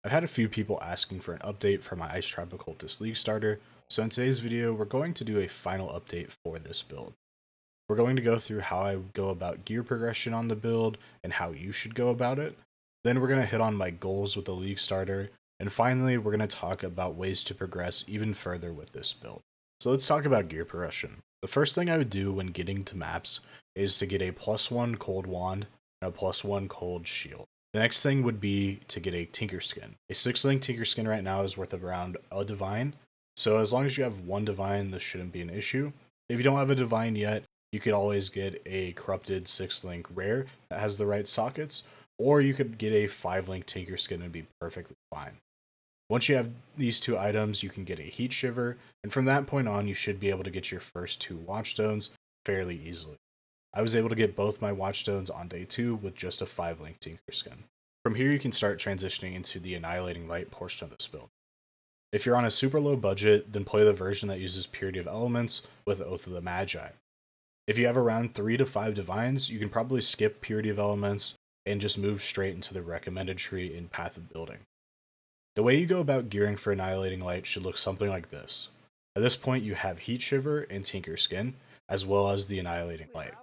I've had a few people asking for an update for my Ice Tribe Occultist League starter, so in today's video we're going to do a final update for this build. We're going to go through how I go about gear progression on the build and how you should go about it. Then we're going to hit on my goals with the League starter, and finally we're going to talk about ways to progress even further with this build. So let's talk about gear progression. The first thing I would do when getting to maps is to get a +1 cold wand and a +1 cold shield. The next thing would be to get a Tinker Skin. A 6-link Tinker Skin right now is worth around a Divine, so as long as you have one Divine, this shouldn't be an issue. If you don't have a Divine yet, you could always get a Corrupted 6-link Rare that has the right sockets, or you could get a 5-link Tinker Skin and be perfectly fine. Once you have these two items, you can get a Heat Shiver, and from that point on, you should be able to get your first 2 Watchstones fairly easily. I was able to get both my Watchstones on day 2 with just a 5-link Tinker Skin. From here you can start transitioning into the Annihilating Light portion of this build. If you're on a super low budget, then play the version that uses Purity of Elements with Oath of the Magi. If you have around 3 to 5 Divines, you can probably skip Purity of Elements and just move straight into the recommended tree in Path of Building. The way you go about gearing for Annihilating Light should look something like this. At this point you have Heat Shiver and Tinker Skin, as well as the Annihilating Light.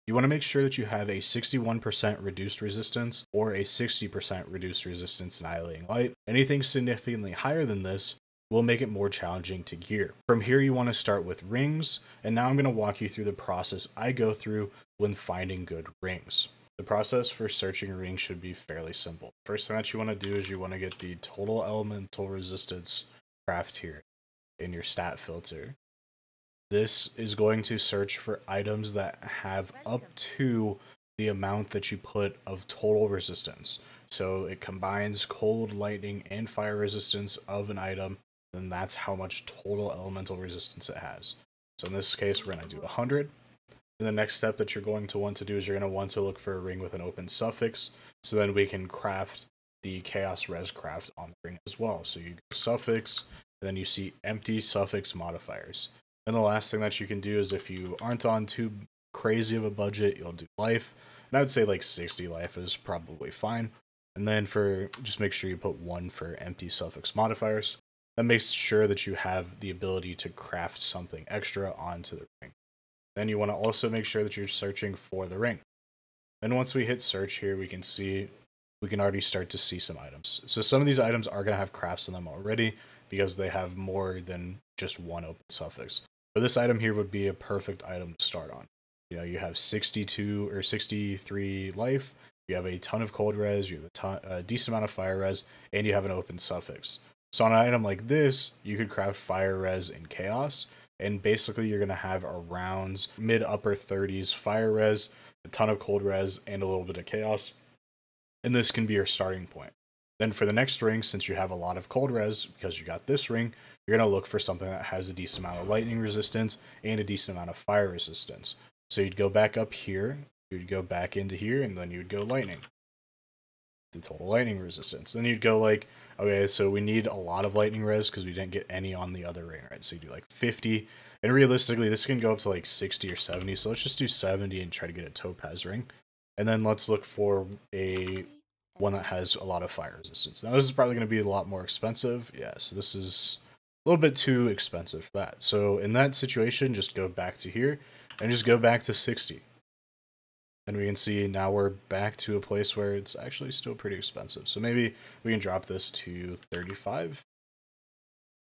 You want to make sure that you have a 61% reduced resistance or a 60% reduced resistance Annihilating Light. Anything significantly higher than this will make it more challenging to gear. From here you want to start with rings, and now I'm going to walk you through the process I go through when finding good rings. The process for searching rings should be fairly simple. First thing that you want to do is you want to get the total elemental resistance craft here in your stat filter. This is going to search for items that have up to the amount that you put of total resistance. So it combines cold, lightning, and fire resistance of an item, then that's how much total elemental resistance it has. So in this case, we're going to do 100. And the next step that you're going to want to do is you're going to want to look for a ring with an open suffix, so then we can craft the Chaos Res craft on the ring as well. So you go suffix, and then you see empty suffix modifiers. And the last thing that you can do is if you aren't on too crazy of a budget, you'll do life. And I would say like 60 life is probably fine. And then just make sure you put 1 for empty suffix modifiers. That makes sure that you have the ability to craft something extra onto the ring. Then you want to also make sure that you're searching for the ring. Then once we hit search here, we can already start to see some items. So some of these items are going to have crafts in them already because they have more than just 1 open suffix. But this item here would be a perfect item to start on. You know, you have 62 or 63 life, you have a ton of cold res, you have a decent amount of fire res, and you have an open suffix. So on an item like this, you could craft fire res and chaos, and basically you're going to have around mid-upper 30s fire res, a ton of cold res, and a little bit of chaos. And this can be your starting point. Then for the next ring, since you have a lot of cold res, because you got this ring, you're going to look for something that has a decent amount of lightning resistance and a decent amount of fire resistance. So you'd go back up here, you'd go back into here, and then you'd go lightning. The total lightning resistance. Then you'd go like, okay, so we need a lot of lightning res because we didn't get any on the other ring, right? So you do like 50, and realistically this can go up to like 60 or 70, so let's just do 70 and try to get a topaz ring. And then let's look for one that has a lot of fire resistance. Now this is probably going to be a lot more expensive. Yeah, so this is a little bit too expensive for that. So in that situation, just go back to here and just go back to 60. And we can see now we're back to a place where it's actually still pretty expensive. So maybe we can drop this to 35.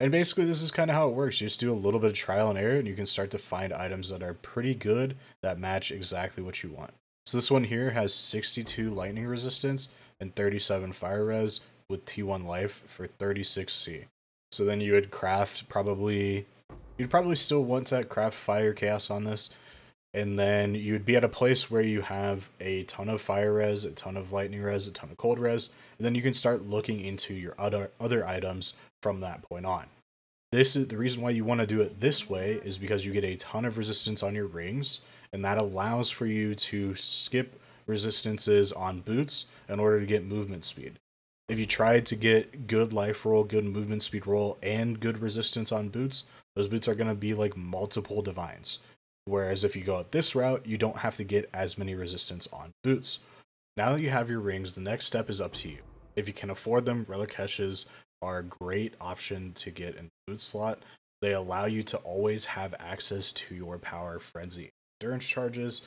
And basically this is kind of how it works. You just do a little bit of trial and error and you can start to find items that are pretty good that match exactly what you want. So this one here has 62 lightning resistance and 37 fire res with T1 life for 36C. So then you would you'd probably still want to craft fire chaos on this. And then you'd be at a place where you have a ton of fire res, a ton of lightning res, a ton of cold res, and then you can start looking into your other items from that point on. This is the reason why you want to do it this way is because you get a ton of resistance on your rings, and that allows for you to skip resistances on boots in order to get movement speed. If you tried to get good life roll, good movement speed roll, and good resistance on boots, those boots are going to be like multiple divines. Whereas if you go out this route, you don't have to get as many resistance on boots. Now that you have your rings, the next step is up to you. If you can afford them, relic caches are a great option to get in the loot slot. They allow you to always have access to your power, frenzy, endurance charges,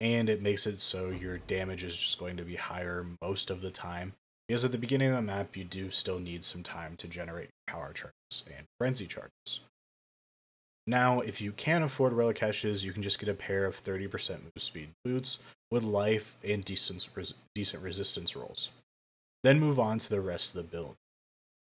and it makes it so your damage is just going to be higher most of the time. Because at the beginning of the map, you do still need some time to generate power charges and frenzy charges. Now, if you can afford relic caches, you can just get a pair of 30% move speed boots with life and decent resistance rolls. Then move on to the rest of the build.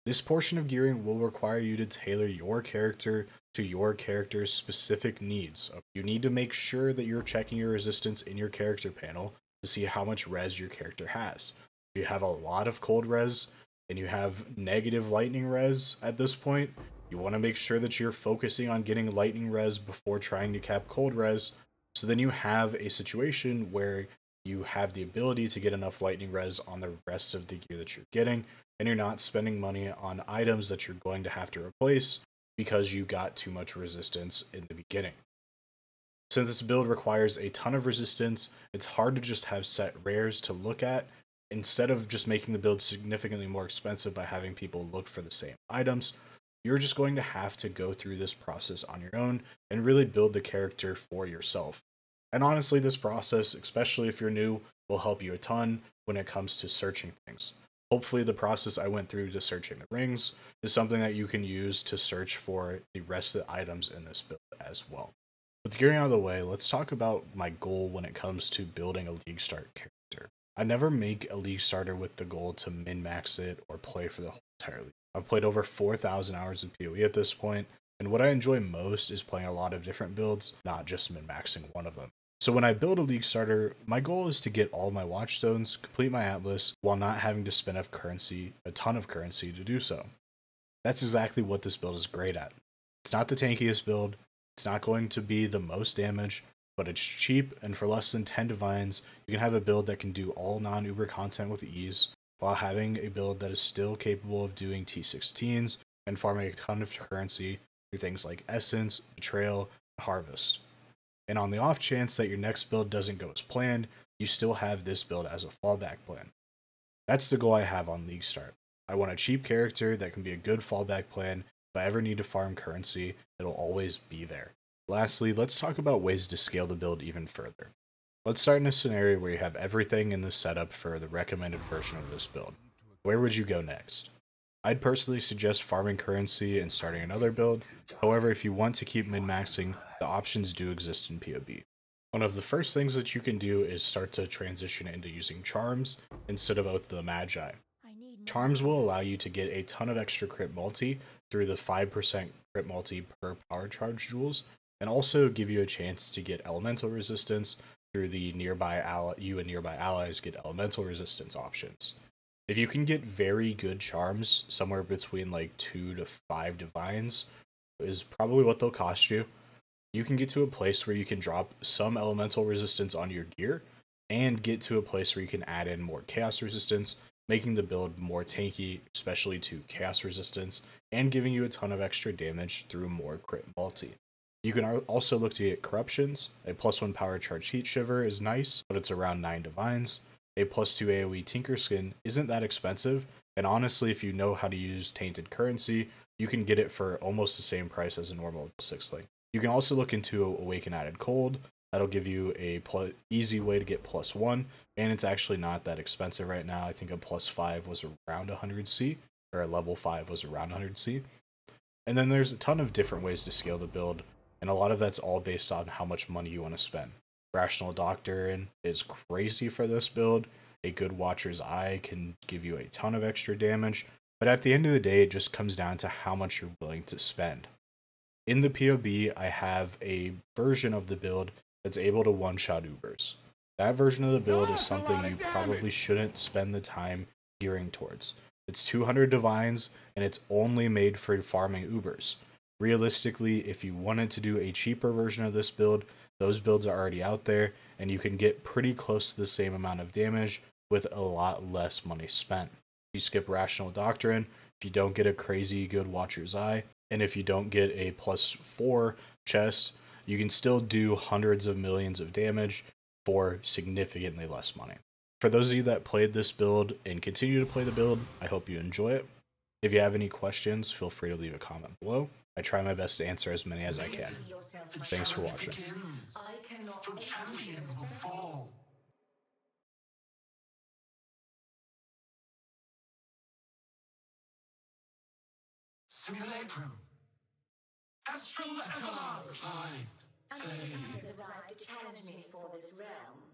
This portion of gearing will require you to tailor your character to your character's specific needs. You need to make sure that you're checking your resistance in your character panel to see how much res your character has. If you have a lot of cold res and you have negative lightning res at this point, you want to make sure that you're focusing on getting lightning res before trying to cap cold res, so then you have a situation where you have the ability to get enough lightning res on the rest of the gear that you're getting, and you're not spending money on items that you're going to have to replace because you got too much resistance in the beginning. Since this build requires a ton of resistance, it's hard to just have set rares to look at. Instead of just making the build significantly more expensive by having people look for the same items, you're just going to have to go through this process on your own and really build the character for yourself. And honestly, this process, especially if you're new, will help you a ton when it comes to searching things. Hopefully, the process I went through to searching the rings is something that you can use to search for the rest of the items in this build as well. With gearing out of the way, let's talk about my goal when it comes to building a League Start character. I never make a League Starter with the goal to min-max it or play for the whole entire league. I've played over 4,000 hours in PoE at this point, and what I enjoy most is playing a lot of different builds, not just min-maxing one of them. So when I build a League Starter, my goal is to get all my Watchstones, complete my Atlas, while not having to spend a ton of currency to do so. That's exactly what this build is great at. It's not the tankiest build, it's not going to be the most damage, but it's cheap, and for less than 10 divines, you can have a build that can do all non-Uber content with ease, while having a build that is still capable of doing T16s and farming a ton of currency through things like Essence, Betrayal, and Harvest. And on the off chance that your next build doesn't go as planned, you still have this build as a fallback plan. That's the goal I have on League Start. I want a cheap character that can be a good fallback plan. If I ever need to farm currency, it'll always be there. Lastly, let's talk about ways to scale the build even further. Let's start in a scenario where you have everything in the setup for the recommended version of this build. Where would you go next? I'd personally suggest farming currency and starting another build. However, if you want to keep min-maxing, the options do exist in PoB. One of the first things that you can do is start to transition into using charms instead of Oath of the Magi. Charms will allow you to get a ton of extra crit multi through the 5% crit multi per power charge jewels, and also give you a chance to get elemental resistance through the you and nearby allies get elemental resistance options. If you can get very good charms, somewhere between like 2 to 5 divines, is probably what they'll cost you. You can get to a place where you can drop some elemental resistance on your gear and get to a place where you can add in more chaos resistance, making the build more tanky, especially to chaos resistance, and giving you a ton of extra damage through more crit multi. You can also look to get corruptions. A +1 power charge heat shiver is nice, but it's around 9 divines. A +2 AoE Tinker Skin isn't that expensive, and honestly, if you know how to use tainted currency, you can get it for almost the same price as a normal 6 link. You can also look into Awaken Added Cold. That'll give you a easy way to get +1, and it's actually not that expensive right now. I think a +5 was around 100C, or a level 5 was around 100C. And then there's a ton of different ways to scale the build, and a lot of that's all based on how much money you want to spend. Rational Doctrine is crazy for this build. A good Watcher's Eye can give you a ton of extra damage, but at the end of the day, it just comes down to how much you're willing to spend. In the PoB, I have a version of the build that's able to one-shot Ubers. That version of the build is something you probably shouldn't spend the time gearing towards. It's 200 divines, and it's only made for farming Ubers. Realistically, if you wanted to do a cheaper version of this build, those builds are already out there, and you can get pretty close to the same amount of damage with a lot less money spent. You skip Rational Doctrine, if you don't get a crazy good Watcher's Eye, and if you don't get a +4 chest, you can still do hundreds of millions of damage for significantly less money. For those of you that played this build and continue to play the build, I hope you enjoy it. If you have any questions, feel free to leave a comment below. I try my best to answer as many as I can. Thanks for watching. The champion will fall. Simulacrum. Astral Avalanche. Has arrived to challenge me for this realm.